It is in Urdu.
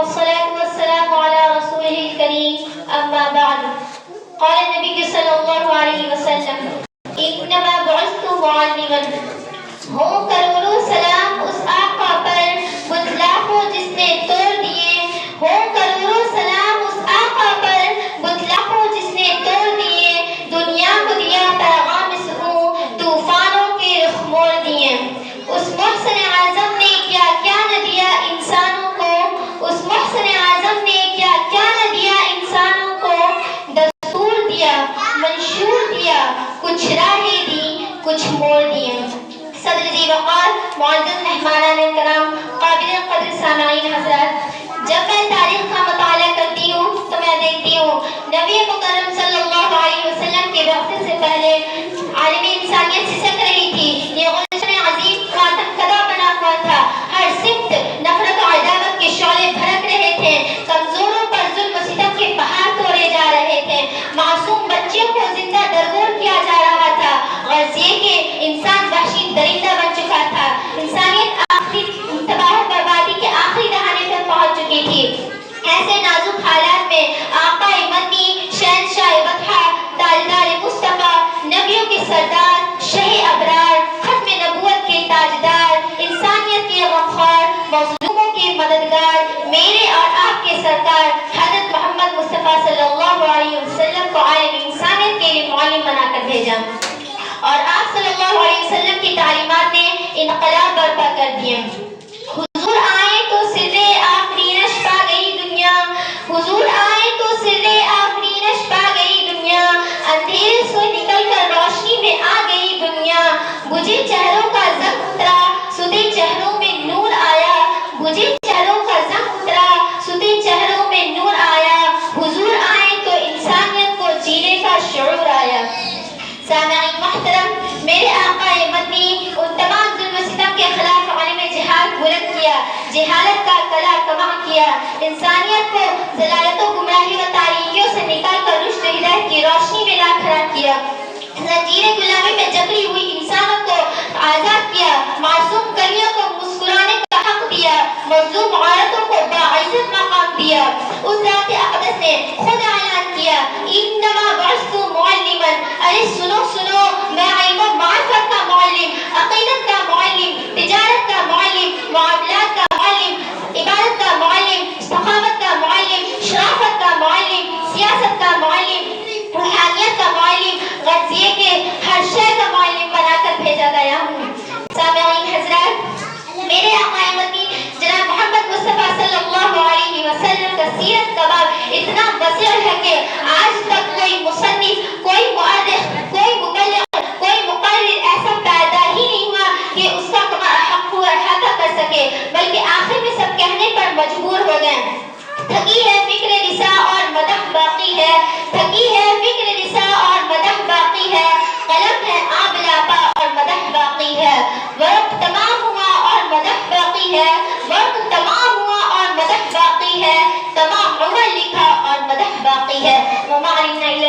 والصلاة والسلام على رسوله الكريم أما بعد. قال النبي صلى الله عليه وسلم إنما بعثت معلما. ہو کروڑوں سلام اس آقا پر بتلاخوں جس نے توڑ دیے. ہو کروڑوں سلام اس آقا پر بتلاخوں جس نے توڑ دیے. دنیا کو دیا پیغام سکون طوفانوں کے رخ موڑ دیے. اس محسن اعظم نے کیا کیا نہ دیا انسانوں کو. اس محسن اعظم نے کیا کیا نہ دیا انسانوں کو. دستور دیا منشور دیا کچھ راہیں دی کچھ موڑ دیے. صدر ذی وقار معزز مہمانان کرام قابل قدر سامعین حضرات، جب میں تاریخ کا مطالعہ کرتی ہوں تو میں دیکھتی ہوں نبی مکرم صلی اللہ علیہ وسلم کے وقت سے پہلے عالم انسانیت سسک رہی تھی. یہ گلشن عظیم ماتم کدا بنا ہوا تھا. ہر سمت نفرت و عداوت کے شعلے بھڑک رہے تھے. کمزوروں پر ظلم و ستم کے پہاڑ توڑے جا رہے تھے. معصوم بچوں کو زندہ درگور کیا جا رہا تھا. غرض یہ کہ انسان وحشی درندہ بن چکا تھا. انسانیت آخری تباہ و بربادی کے آخری دہانے پر پہنچ چکی تھی. ایسے نازک حالات میں آقا مدنی شہنشاہ بطحہ تاجدار مصطفیٰ نبیوں کے سردار شہ ابرار ختم نبوت کے تاجدار انسانیت کے غمخوار مظلوموں کے مددگار میرے اور آپ کے سرکار حضرت محمد مصطفیٰ صلی اللہ علیہ وسلم کو عالم انسانیت کے لیے معلم بنا کر بھیجا، اور آپ صلی اللہ علیہ وسلم کی تعلیمات نے انقلاب برپا کر دیے. حضور آئے تو سر آخری نش پا گئی دنیا. حضور آئے تو سر آخری نش پا گئی دنیا. اندھیرے سے نکل کر روشنی میں آ گئی دنیا. بجھے چہروں کا زنگ اترا سدے چہروں میں نور آیا. بجھے چہروں کا زنگ اترا سدے چہروں میں نور آیا. حضور آئے تو انسانیت کو جینے کا شعور آیا. سامعین محترم، میرے آقا مدنی ان تمام ظلم و ستم کے خلاف علم جہاد بلند کیا، جہالت کا کلا کما کیا، انسانیت کو ضلالت و گمراہی و تاریکیوں سے نکال کر رشد و ہدایت کی روشنی میں لا کھڑا کیا. زنجیر غلامی میں جکڑی ہوئی انسانوں کو آزاد کیا. معصوم کلیوں کو مسکرانے کا حق دیا. مظلوم عورتوں کو باعزت مقام دیا. اس ذات اقدس نے خود اعلان کیا انما بعثت معلما. ارے سنو سنو، میں علم و معرفت کا معلم، عقیدت کا معلم، تجارت کا معلم، معاملات کا معلم، عبادت کا معلم، ثقافت کا معلم، شرافت کا معلم، سیاست کا معلم، روحانیت کا معلم. غرض یہ کہ ہر شے کا معلم بنا کر بھیجا گیا ہوں. سامعین حضرات، میرے آقا مدنی جناب محمد مصطفیٰ صلی اللہ علیہ وسلم کا سیرت کا باب اتنا وسیع ہے کہ آج تک کوئی مصنف، کوئی مؤرخ